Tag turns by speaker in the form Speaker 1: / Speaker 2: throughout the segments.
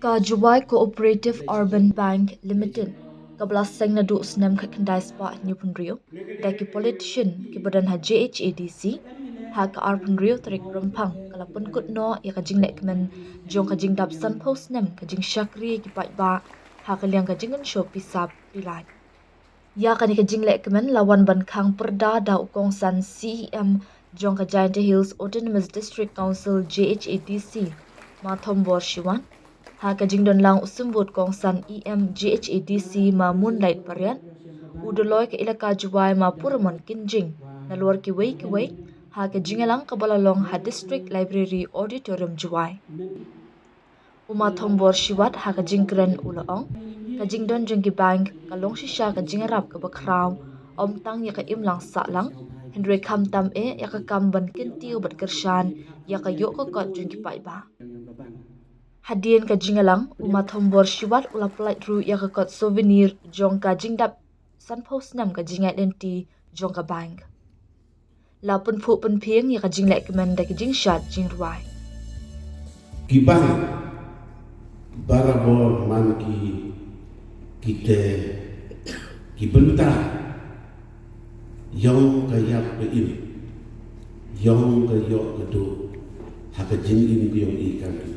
Speaker 1: Ka Jubai Cooperative Urban Bank Limited kabla seng na du snam kha khandai spa new punrio da ki politician ki badan ha JHADC ha ka ar punrio tarik prampang kala pun kut no ya ka jing lekmen jong ka jing dap san post nam ka jing shakri ki pai ba ha ka liang ka jingan show pisap pilai ya ka ni ka jing lekmen lawan ban khang perda da ukong san CEM jong ka Giant Hills Autonomous District Council JHADC ma thombor shiwan ha ka jingdon lang usumbut kong san EMGHADC ma moonlight parian udoloy ka ilaka juwai ma purmon kinjing na luar ki wei ha ka jingalang kabalalong ha district library auditorium juwai uma thombor shiwat ha ka jingkren ulaong ka jingdon jengki bank ka long shisha ka jingarap ka bakraw om tang ya ka imlang sa lang Henry kam tam ya ka kam ban kinti bat kershan ya ka yo ka kot jengki pai ba Hadian ka jingalang uma thombor shiwat ula plait ru ya ka kot souvenir jong ka jingdap san post nam ka jingat lenti jong ka bank. La pun phu pun phieng ya ka jinglek kemen da ki jingshat jingruai.
Speaker 2: Ki bank barabor man ki kita ki bentar yong ka yap ka im yong ka yok ka do ha ka jingim ki yong ikan ki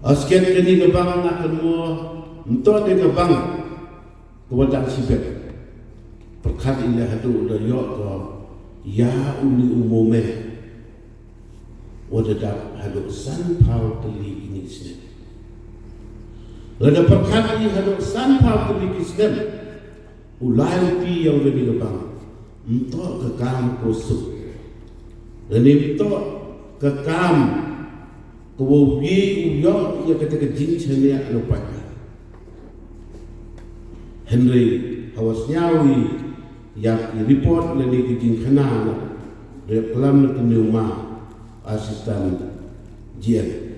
Speaker 2: Asken kini ke bang nak kedua untuk dia ke bang kewadang sibet perkat ilah hadu dah yok ke ya uni umume wadadap hadu san pau teli ini sini lada perkat ini hadu san pau teli kisnem ulai ti yang lebih ke bang untuk ke kam kosuk dan untuk ke kam Kewogi uyong ia kata kejing cenia lupa. Henry hawas nyawi yang report lagi kejing kena reklam kenuma asisten jian.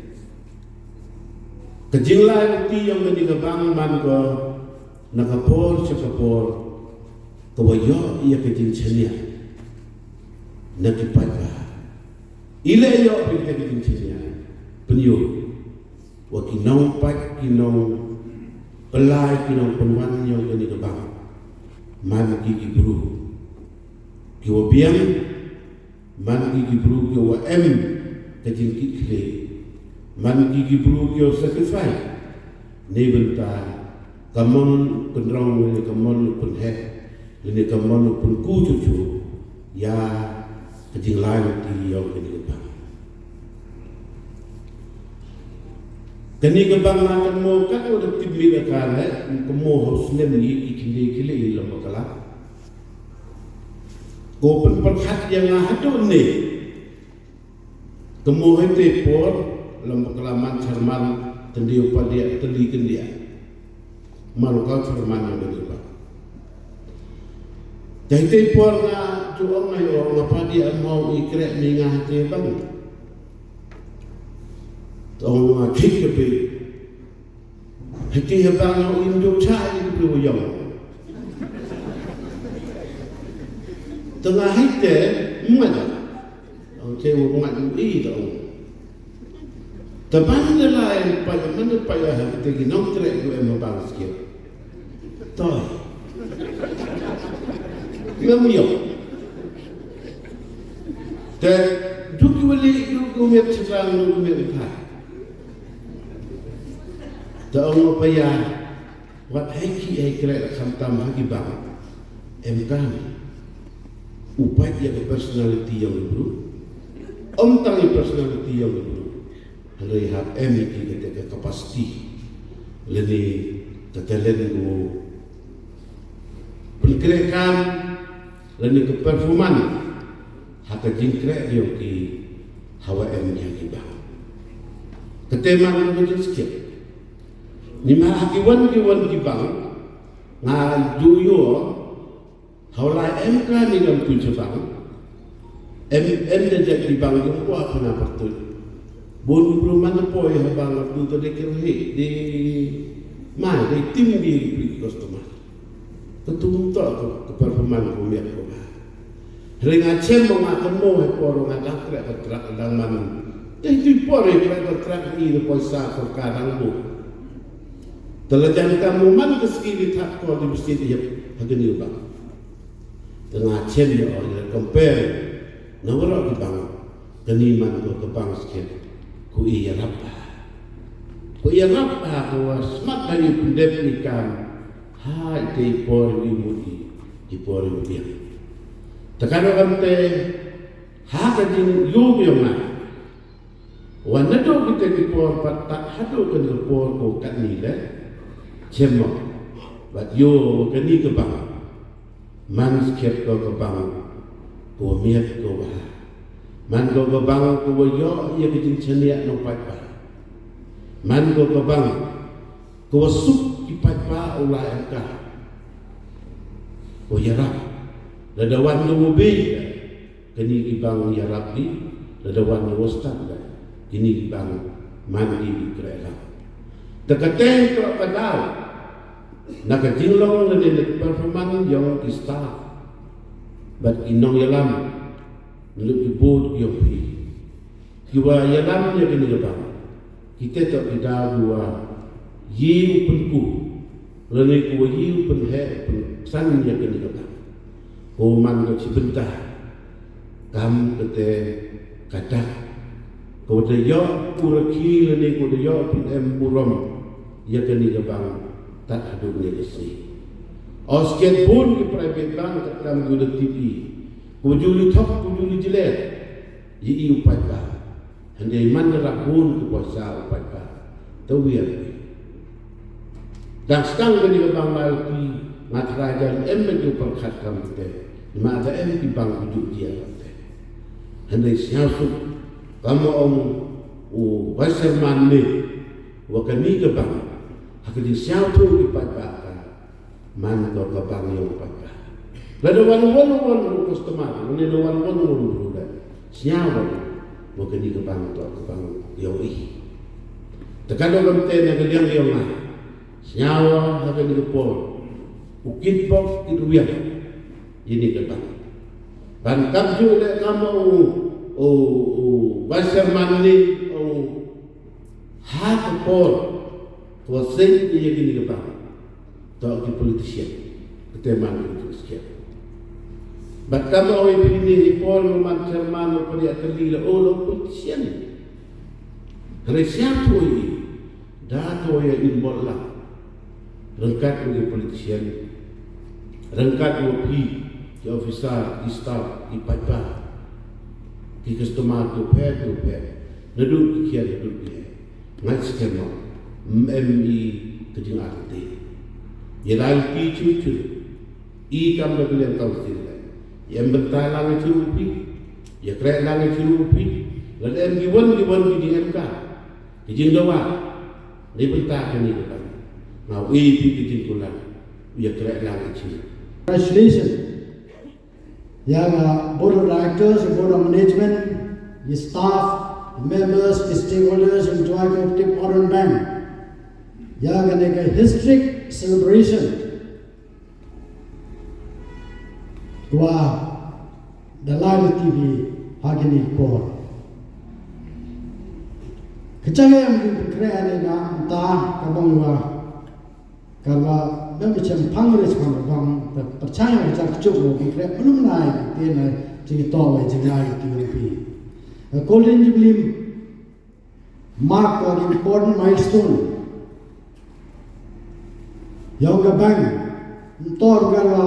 Speaker 2: Kejing lain ti yang menjadi bang man ko nakapor sekapor kewoyo ia kejing cenia nakipat. Ila yo kita kejing cenia. Penyuh wakinong pat kinong pelai kinong penwan yang kini kebang man gigi bru kiwa biang man gigi bru kiwa kajing kikle man gigi bru kiwa sacrifice ni benta kamon penrong ni kamon penhet ni kamon penku cucu ya kajing lain ti yang kini kebang Kani kebang makan mo kan udah tibli nakala kemo harus nemli ikili ilam makala. Kopen perhat yang ngahadu ni. Kemo hete por lam makalaman charman tendiu padia teli kendia. Malukal charman yang berubah. Jadi por na juang na yo ngapadia mau ikrek mingah te bang. Orang kik kepi, hati hebang yang Indo cai kepi uyang. Tengah hite mana? Orang cewek mat ui tahu. Teman lain pada mana payah kita ginong trek tu emang sikit. Toh, dia uyang. Tapi dulu beli dulu miat sekarang dulu miat ikat. Tahu apa ya? Wat heki hekret khamtam hagi bang. Emkan upat ya personality yang baru. Tang personality yang baru. Hari hab ki kita capacity. Leni tatalen ko penkrekan leni ke performan haka jingkrek yo ki hawa yang bang. Keteman ko sikit. Ni mah kiwan ki bang nga juyo haulai MK ni kan kunci bang de di bang ko apa na patut bon bruman po ya bang tu to de kirhi di ma de tim di customer tetum to ke performan ko ya ko ringa chem mo ngakan mo he por nga dak trek dang man Itu pun yang terang ini puasa terkadang bu. Terlejan kamu man keski tak kau di masjid dia begini bang. Tengah cem ya orang compare. Nawar di bang. Keniman kau ke bang sikit. Ku iya apa? Ku iya apa? Ku semat dari pendep ikan. Hai di pori mudi di pori mudi. Terkadang kante hakajin lub yang mana. Wanado kita di por patak hado kan di por ko kat ni le cemo bat yo kan ni ke bang man skep ko ke bang ko miat ko ba man ko ke bang ko yo ye ke jin chenia no pai pa man ko ke bang ko sup ki pai pa ulah ka ko ya rab la wan no mobi kan ni ki bang ya rab ni la wan no ustad ini bang mandi di kereta. Dekateng ke padal, nak jinglong lagi performan yang kita, bat inong yalam, lebih bod yang pi. Kiwa yalam yang kini bang, kita tak kita dua yiu penku, lagi kiwa yiu penhe san yang kini bang. Koman ke cibentah, kam kete kadak. Kau dia uraki lagi kau dia pun buram ya kini kebang tak ada ni lesi. Osket pun di private bank tak dalam gula TV. Kau juli top, kau juli jelet. Ini upai bah. Handai mana rapun kau puasa upai bah. Tahu ya. Dan sekarang kini kebang malti mat raja menjadi perkat kami te. Mak ada di bank hidup dia te. Handai siasuk. Kamu wasir mani, wakani ke bang, hakiki siapa di pada mana kau ke bang yang pada. Lalu wan customer, ini wan bulan. Siapa wakani ke bang atau ke bang yang ini. Terkadang kami tanya ke yang lah. Siapa hakiki ke pol, ukit pol itu biar ini ke bang. Dan kamu le kamu wasir mani hak por kuasai dia gini ke bang tak ke politician keteman itu sekian bahkan orang ini por man cerman pada terlihat lo politician resiap ini dato yang involve lah rengkat oleh politician rengkat oleh di officer di staff di pajak di customer tu neduk kian neduk dia ngai skema MMI kejeng arti ya lagi cucu ikam lagi yang tahu sini yang bertalang itu rupi ya keren lang itu rupi lalu yang giwan di MK kejeng doa ni bertahan ni kan mau itu kejeng kulang ya keren lang itu.
Speaker 3: Congratulations. Yang board of directors, board of management, the staff, the members, the stakeholders in Joint Cooperative Urban Bank. Yang ada historic celebration. Dua dalam TV hari ini por. Kecangnya yang berkreasi na entah kabang dua karena macam panggilan sekarang percaya macam cukup kita belum naik dia nak jadi tahu jadi lagi TV. Golden Jubilee mark an important milestone. Yang kabang entor kalau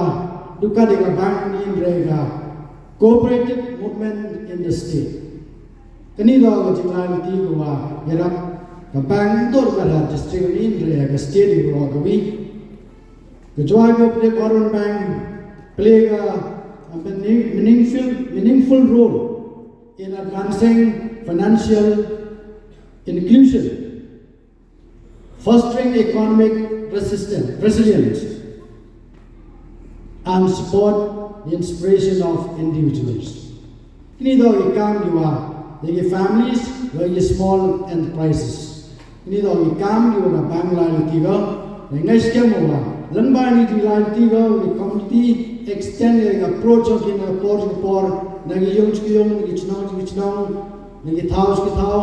Speaker 3: duka di kabang ini mereka cooperative movement in the state. Kini dah jadi lagi TV gua yang kabang entor kalau district ini mereka state di bawah kami. The Joint Cooperative Urban Bank play a meaningful role in advancing financial inclusion, fostering economic resilience, and support the inspiration of individuals. Ini dah ikam juga bagi families, bagi small enterprises. Ini dah ikam juga bank lain tiga, dengan skema juga. Lembaga ini dilantiga oleh community extend yang approach of in approach for nagi yung chkiyong Ngi taus ki tau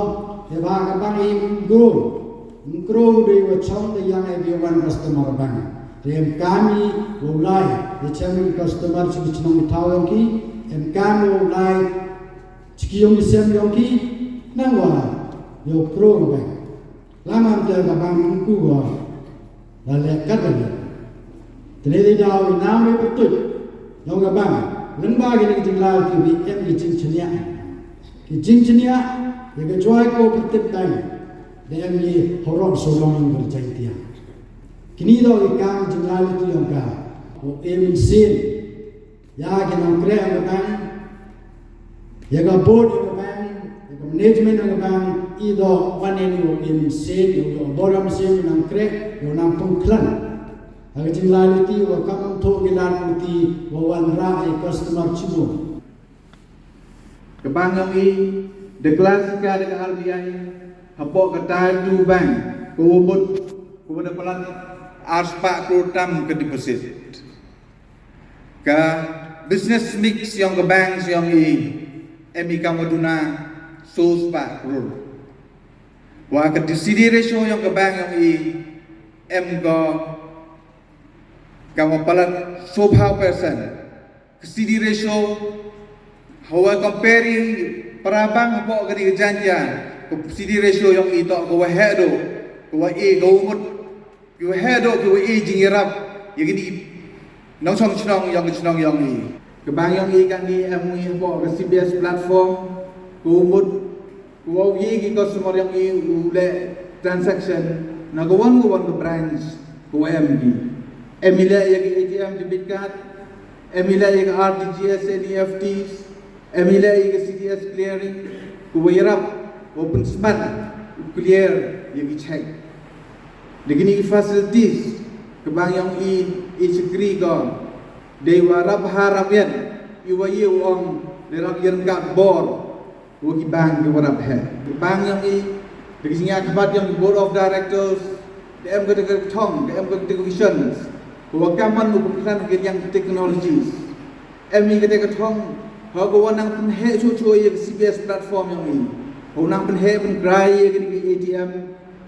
Speaker 3: ya ba ka bang im grow de wa chong de yang everyone customer bang. Em kami ulai de chami customer chi chnong tau yang ki em kami ulai chi yong sem yong ki nang wa yo grow bang. Lama am ka bang ku wa la le kat ba. Tene de dau nam re putut yong ka bang. Len ba ki jing la ki bi em ki jing chnya. Ki jing chnya ye ka joy ko putip dai. De em ni horong so long ber jai tia. Kini do ki kang jing la tu yong ka. O em sin ya ki nang kre ang bang. Ya ka board ang bang, ya ka management ang bang. Ido one any o em sin yo boram sin nang kre yo nang pungklan. Aga jing la ti wa kam to ki lan ti wa wan ra ai customer chibu.
Speaker 4: Kebang yang i deklarasikan dengan RBI hapok kata tu bank kubut kubut pelan arspa program ke deposit ke business mix yang ke bank yang i emi kamaduna sos pak krul wa ke CD ratio yang ke bank yang i em go kamu pelan sobhau persen ke CD ratio hawa comparing perabang apa kini kejanjian ke CD ratio yang itu ke wahedo ke wae gaumut ke wahedo ke wae jingirap yang ini nong chnong yang ni ke bang yang i kan ni Mui apa ke CBS platform gaumut ke wae ki customer yang i ule transaction na gawan ke branch ke WMG emila yang ATM debit card emila yang RTGS NEFTs emila yang CDS clearing kuwirap open smart clear yang check begini facilities kebang yang i secret ko dewa rap harap yan iwa yung derap yan ka bor wagi bang di warap he bang yang i begini akibat yang board of directors dem ko de thong dem ko de visions wa kaman upukran yang technologies emi ko de thong Hago wanang penhe cucu yang CBS platform yang ini. Wanang penhe penkrai yang ini ATM,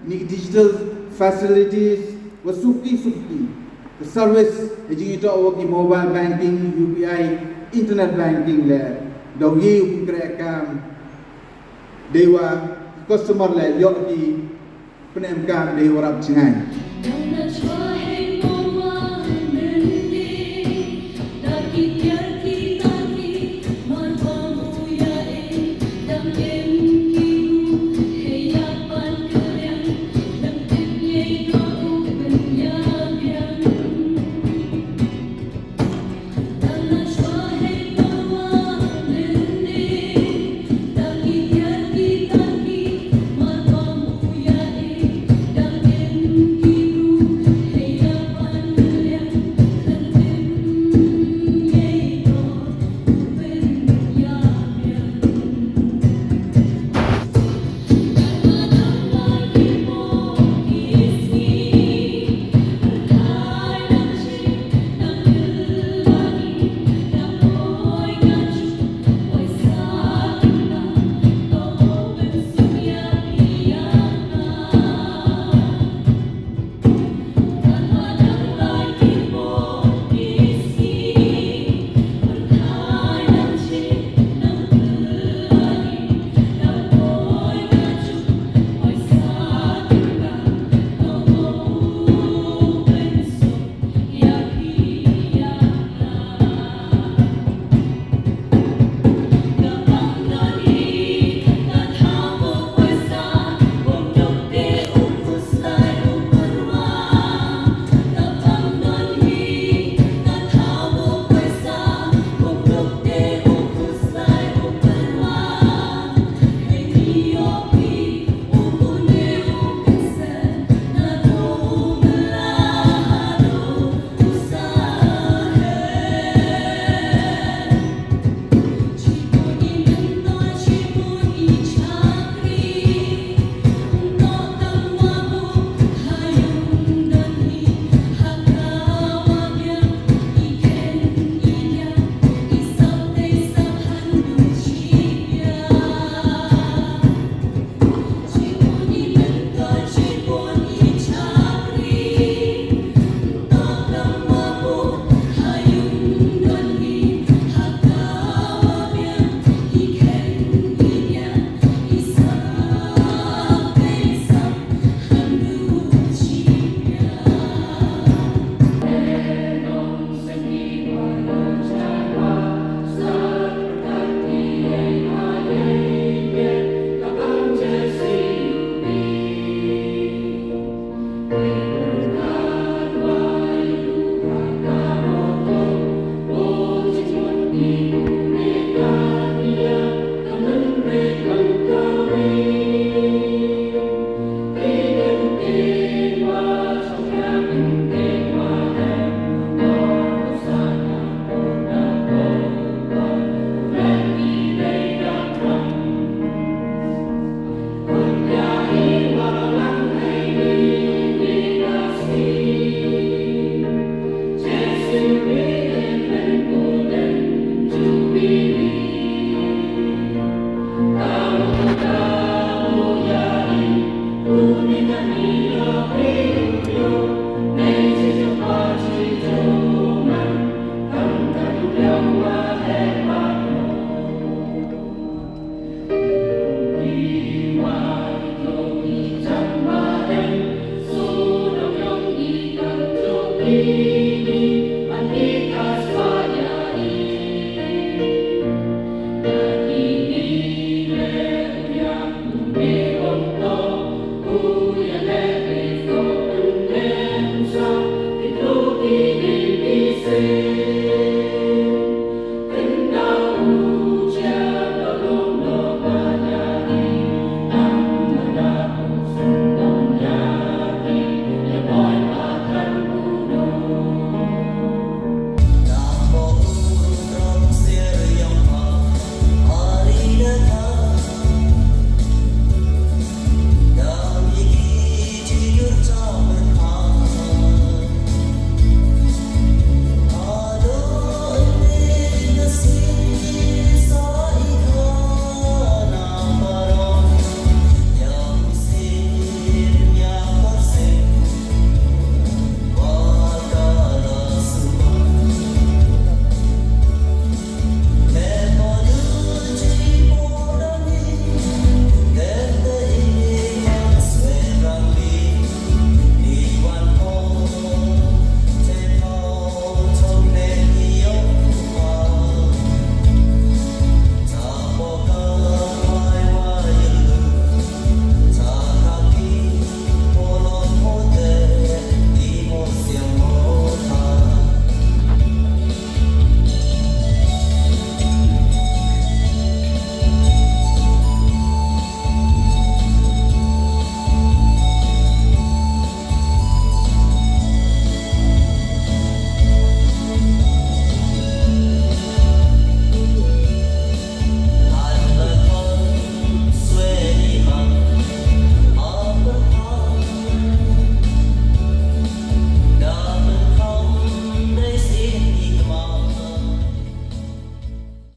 Speaker 4: ni digital facilities, wasuki. The service yang itu awak di mobile banking, UPI, internet banking le. Dogi penkrai kam dewa customer le yok di penemkam dewa rap cengai.